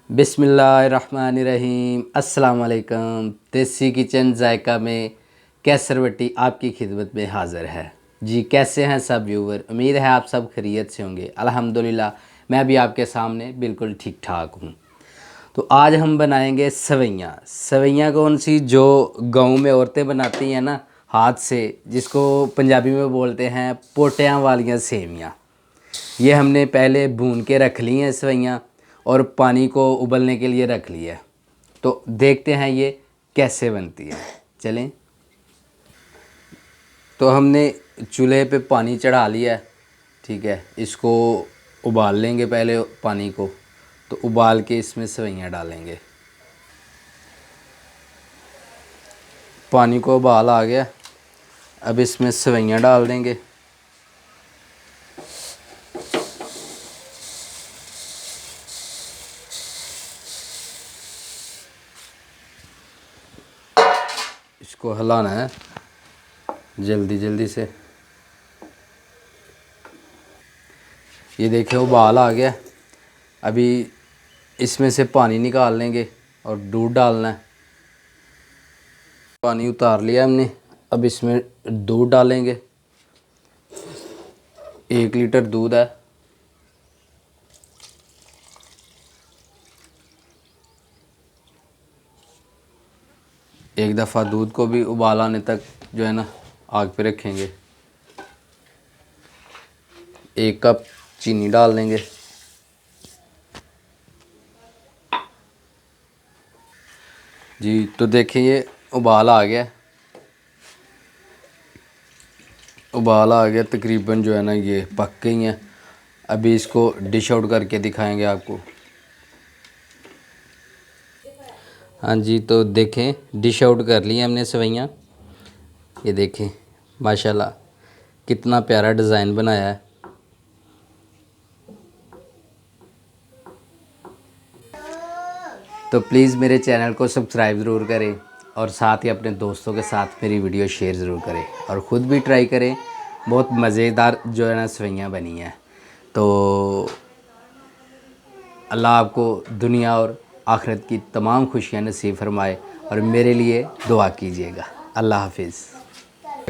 बिस्मिल्लाहिर्रहमानिर्रहीम। अस्सलाम वालेकुम। देसी किचन जायका में कैसर वटी आपकी खिदमत में हाज़िर है। जी कैसे हैं सब व्यूवर, उम्मीद है आप सब खैरियत से होंगे। अल्हम्दुलिल्लाह मैं भी आपके सामने बिल्कुल ठीक ठाक हूँ। तो आज हम बनाएंगे सवैयाँ। सवैयाँ कौन सी, जो गाँव में औरतें बनाती हैं ना हाथ से, जिसको पंजाबी में बोलते हैं पोटियाँ वालियाँ सेवियाँ। ये हमने पहले भून के रख ली हैं सवैयाँ और पानी को उबलने के लिए रख लिया है। तो देखते हैं ये कैसे बनती है। चलें। तो हमने चूल्हे पे पानी चढ़ा लिया है, ठीक है। इसको उबाल लेंगे पहले पानी को। तो उबाल के इसमें सवैयाँ डालेंगे। पानी को उबाल आ गया, अब इसमें सवैयाँ डाल देंगे। इसको हिलाना है जल्दी जल्दी से। ये देखिए उबाल आ गया। अभी इसमें से पानी निकाल लेंगे और दूध डालना है। पानी उतार लिया हमने, अब इसमें दूध डालेंगे। 1 लीटर दूध है। एक दफ़ा दूध को भी उबाल आने तक जो है ना आग पे रखेंगे। 1 कप चीनी डाल देंगे। जी तो देखिए ये उबाल आ गया। उबाल आ गया तकरीबन जो है ना ये पक गई हैं। अभी इसको डिश आउट करके दिखाएंगे आपको। हाँ जी, तो देखें डिश आउट कर ली हमने सवैयाँ। ये देखें माशाल्लाह कितना प्यारा डिज़ाइन बनाया है। तो प्लीज़ मेरे चैनल को सब्सक्राइब ज़रूर करें और साथ ही अपने दोस्तों के साथ मेरी वीडियो शेयर ज़रूर करें और ख़ुद भी ट्राई करें। बहुत मज़ेदार जो है ना सवैयाँ बनी हैं। तो अल्लाह आपको दुनिया और आखिरत की तमाम खुशियाँ नसीब फरमाए और मेरे लिए दुआ कीजिएगा। अल्लाह हाफिज़।